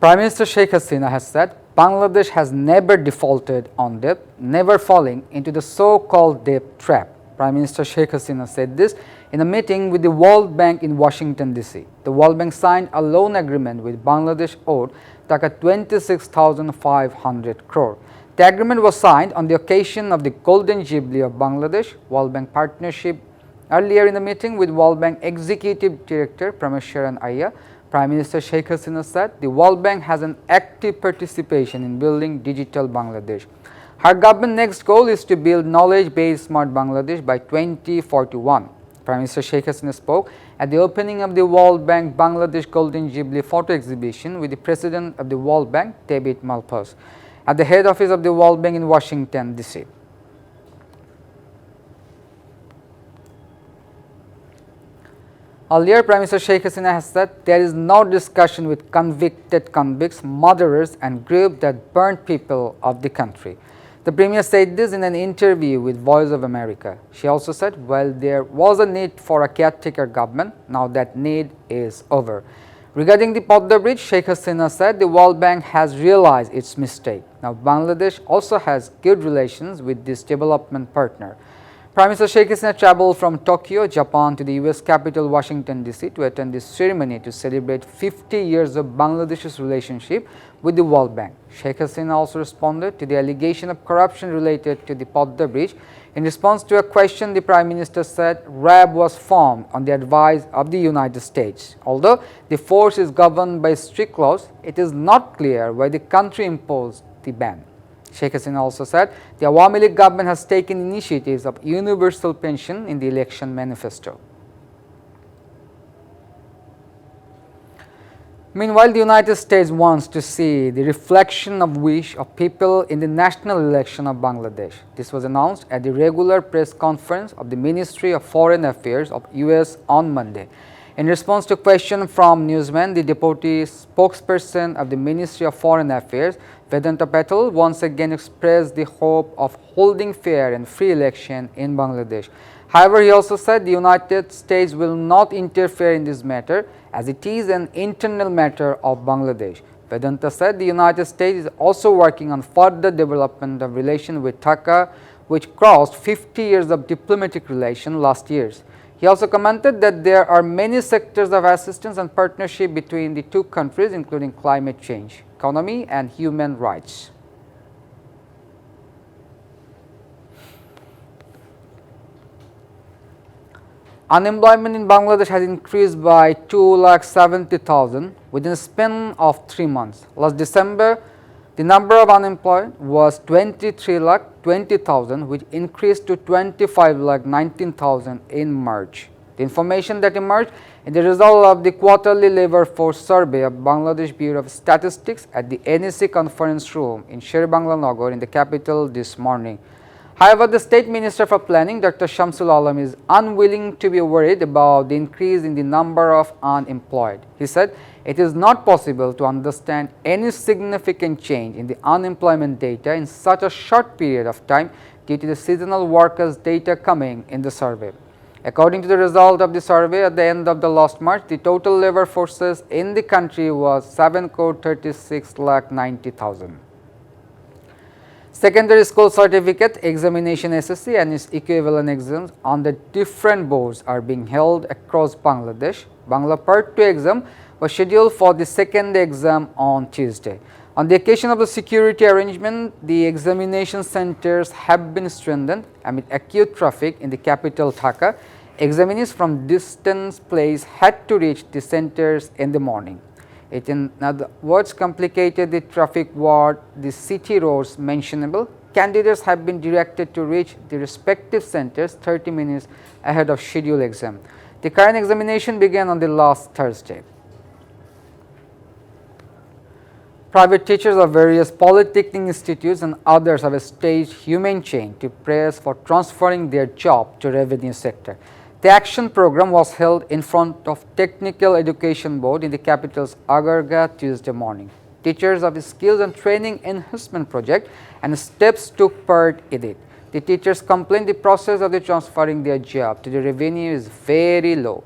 Prime Minister Sheikh Hasina has said Bangladesh has never defaulted on debt, never falling into the so-called debt trap. Prime Minister Sheikh Hasina said this in a meeting with the World Bank in Washington, D.C. The World Bank signed a loan agreement with Bangladesh owed Taka 26,500 crore. The agreement was signed on the occasion of the Golden Jubilee of Bangladesh World Bank partnership. Earlier in the meeting with World Bank Executive Director Prameswaran Iyer, Prime Minister Sheikh Hasina said the World Bank has an active participation in building digital Bangladesh. Her government's next goal is to build knowledge-based smart Bangladesh by 2041. Prime Minister Sheikh Hasina spoke at the opening of the World Bank Bangladesh Golden Jubilee photo exhibition with the President of the World Bank, David Malpass, at the head office of the World Bank in Washington, D.C. Earlier, Prime Minister Sheikh Hasina has said there is no discussion with convicted convicts, murderers and groups that burned people of the country. The Premier said this in an interview with Voice of America. She also said, while there was a need for a caretaker government, now that need is over. Regarding the Padma Bridge, Sheikh Hasina said the World Bank has realized its mistake. Now, Bangladesh also has good relations with this development partner. Prime Minister Sheikh Hasina traveled from Tokyo, Japan to the US capital Washington, D.C. to attend this ceremony to celebrate 50 years of Bangladesh's relationship with the World Bank. Sheikh Hasina also responded to the allegation of corruption related to the Padma Bridge. In response to a question, the Prime Minister said RAB was formed on the advice of the United States. Although the force is governed by strict laws, it is not clear why the country imposed the ban. Sheikh Hasina also said the Awami League government has taken initiatives of universal pension in the election manifesto. Meanwhile, the United States wants to see the reflection of wish of people in the national election of Bangladesh. This was announced at the regular press conference of the Ministry of Foreign Affairs of US on Monday. In response to a question from newsmen, the deputy spokesperson of the Ministry of Foreign Affairs, Vedanta Patel, once again expressed the hope of holding fair and free election in Bangladesh. However, he also said the United States will not interfere in this matter as it is an internal matter of Bangladesh. Vedanta said the United States is also working on further development of relations with Dhaka, which crossed 50 years of diplomatic relations last year. He also commented that there are many sectors of assistance and partnership between the two countries, including climate change, economy and human rights. Unemployment in Bangladesh has increased by 270,000 within a span of 3 months. Last December, the number of unemployed was 23,20,000, which increased to 25,19,000 in March. The information that emerged is the result of the quarterly labor force survey of Bangladesh Bureau of Statistics at the NEC conference room in Sher-Bangla Nagar in the capital this morning. However, the State Minister for Planning, Dr. Shamsul Alam, is unwilling to be worried about the increase in the number of unemployed. He said it is not possible to understand any significant change in the unemployment data in such a short period of time due to the seasonal workers data coming in the survey. According to the result of the survey at the end of the last March, the total labor forces in the country was 7,36,90,000. Secondary school certificate examination SSC and its equivalent exams on the different boards are being held across Bangladesh. Bangla Part 2 exam was scheduled for the second exam on Tuesday. On the occasion of the security arrangement, the examination centers have been strengthened amid acute traffic in the capital Dhaka. Examinees from distant places had to reach the centers in the morning. It in other words complicated the traffic ward, the city roads mentionable. Candidates have been directed to reach the respective centers 30 minutes ahead of scheduled exam. The current examination began on the last Thursday. Private teachers of various polytechnic institutes and others have staged humane chain to press for transferring their job to revenue sector. The action program was held in front of Technical Education Board in the capital's Agarga Tuesday morning. Teachers of the Skills and Training Enhancement Project and STEPS took part in it. The teachers complained the process of the transferring their job to the revenue is very low.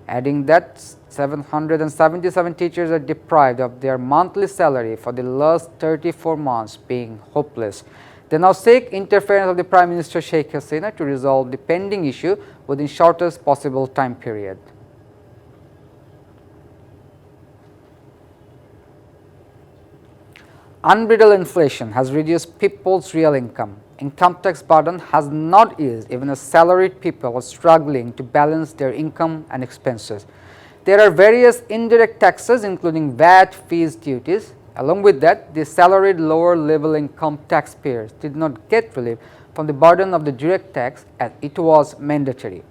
adding that 777 teachers are deprived of their monthly salary for the last 34 months, being hopeless. They now seek interference of the Prime Minister Sheikh Hasina to resolve the pending issue within shortest possible time period. Unbridled inflation has reduced people's real income. Income tax burden has not eased. Even as salaried people are struggling to balance their income and expenses. There are various indirect taxes including VAT, fees, duties. Along with that, the salaried lower level income taxpayers did not get relief from the burden of the direct tax as it was mandatory.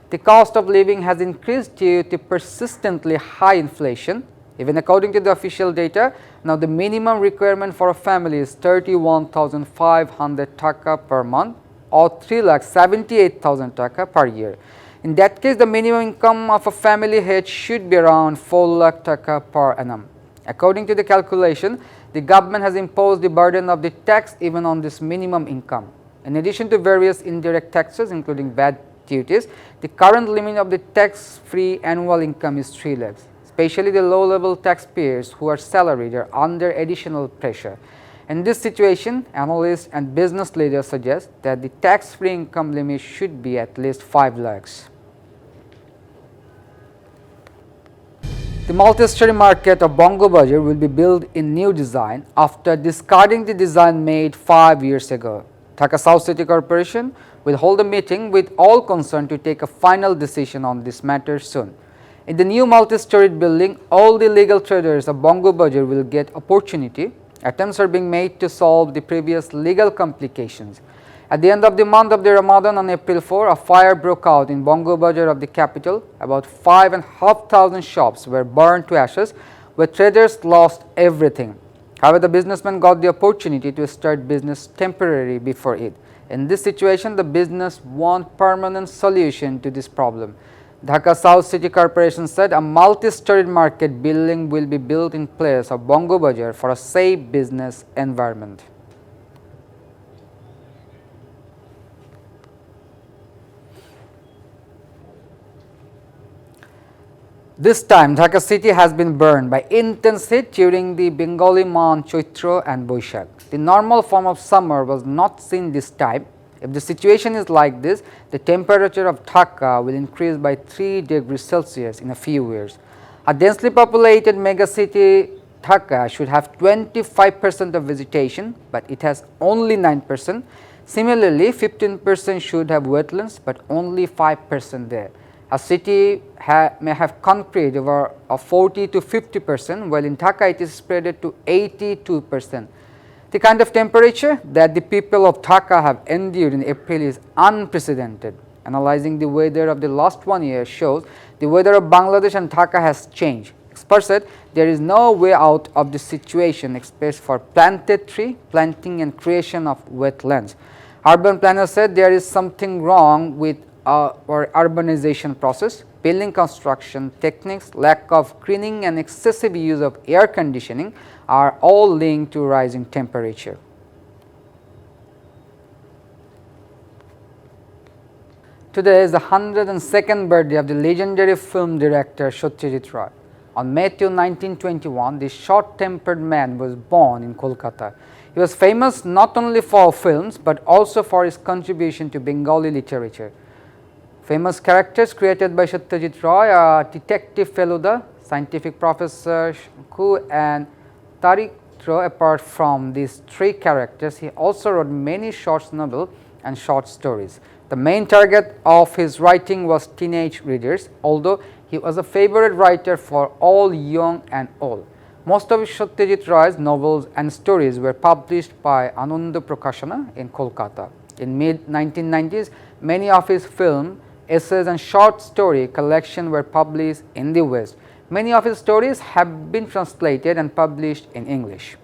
The cost of living has increased due to persistently high inflation. Even according to the official data, now the minimum requirement for a family is 31,500 taka per month or 3,78,000 taka per year. In that case, the minimum income of a family head should be around 4 lakh taka per annum. According to the calculation, the government has imposed the burden of the tax even on this minimum income. In addition to various indirect taxes including VAT duties, the current limit of the tax-free annual income is 3 lakhs. Especially the low-level taxpayers who are salaried are under additional pressure. In this situation, analysts and business leaders suggest that the tax-free income limit should be at least 5 lakhs. The multi-story market of Bongo Bazar will be built in new design after discarding the design made 5 years ago. Dhaka South City Corporation will hold a meeting with all concerned to take a final decision on this matter soon. In the new multi-storied building, all the legal traders of Bongo Bazar will get opportunity. Attempts are being made to solve the previous legal complications. At the end of the month of the Ramadan on April 4, a fire broke out in Bongo Bazar of the capital. About 5,500 shops were burned to ashes, where traders lost everything. However, the businessmen got the opportunity to start business temporarily before it. In this situation, the business want permanent solution to this problem. Dhaka South City Corporation said a multi-storied market building will be built in place of Bongo Bazar for a safe business environment. This time, Dhaka city has been burned by intense heat during the Bengali month Chaitra and Boishakh. The normal form of summer was not seen this time. If the situation is like this, the temperature of Dhaka will increase by 3 degrees Celsius in a few years. A densely populated megacity, Dhaka should have 25% of vegetation, but it has only 9%. Similarly, 15% should have wetlands, but only 5% there. A city may have concrete over 40 to 50%, while in Dhaka it is spread to 82%. The kind of temperature that the people of Dhaka have endured in April is unprecedented. Analyzing the weather of the last 1 year shows the weather of Bangladesh and Dhaka has changed. Experts said there is no way out of this situation except for planted tree planting and creation of wetlands. Urban planners said there is something wrong with our urbanization process. Building construction techniques, lack of greening and excessive use of air conditioning are all linked to rising temperature. Today is the 102nd birthday of the legendary film director Satyajit Ray. On May 2, 1921, this short-tempered man was born in Kolkata. He was famous not only for films but also for his contribution to Bengali literature. Famous characters created by Satyajit Ray are Detective Feluda, Scientific Professor Shanku and Tarikro. Apart from these 3 characters, he also wrote many short novels and short stories. The main target of his writing was teenage readers, although he was a favorite writer for all young and old. Most of Satyajit Ray's novels and stories were published by Ananda Prakashana in Kolkata. In mid-1990s, many of his film, essays and short story collections were published in the West. Many of his stories have been translated and published in English.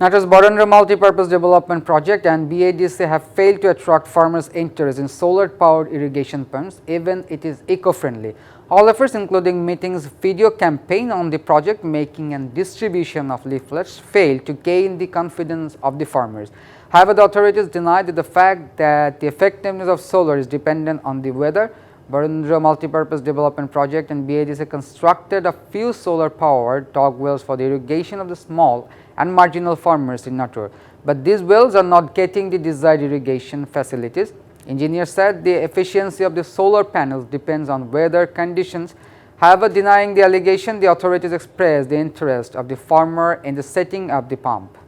NATO's Bodandra Multi-Purpose Development Project and BADC have failed to attract farmers' interest in solar-powered irrigation pumps, even it is eco-friendly. All efforts including meetings, video campaign on the project, making and distribution of leaflets failed to gain the confidence of the farmers. However, the authorities denied the fact that the effectiveness of solar is dependent on the weather. Barundra Multipurpose Development Project and BADC constructed a few solar-powered tog wells for the irrigation of the small and marginal farmers in Natur. But these wells are not getting the desired irrigation facilities. Engineers said the efficiency of the solar panels depends on weather conditions. However, denying the allegation, the authorities expressed the interest of the farmer in the setting up the pump.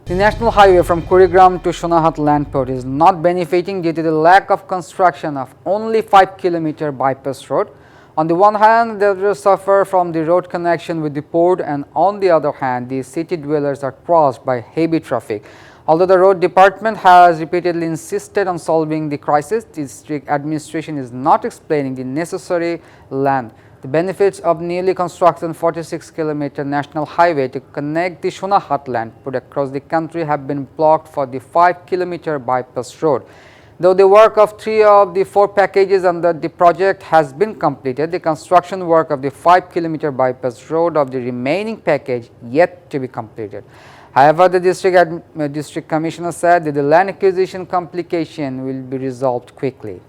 The national highway from Kurigram to Shonahat land port is not benefiting due to the lack of construction of only 5 km bypass road. On the one hand, they will suffer from the road connection with the port, and on the other hand, the city dwellers are crossed by heavy traffic. Although the road department has repeatedly insisted on solving the crisis, the district administration is not explaining the necessary land. The benefits of newly constructed 46 km national highway to connect the Shonahat land port across the country have been blocked for the 5 km bypass road. Though the work of 3 of the 4 packages under the project has been completed, the construction work of the 5 km bypass road of the remaining package yet to be completed. However, the district commissioner said that the land acquisition complication will be resolved quickly.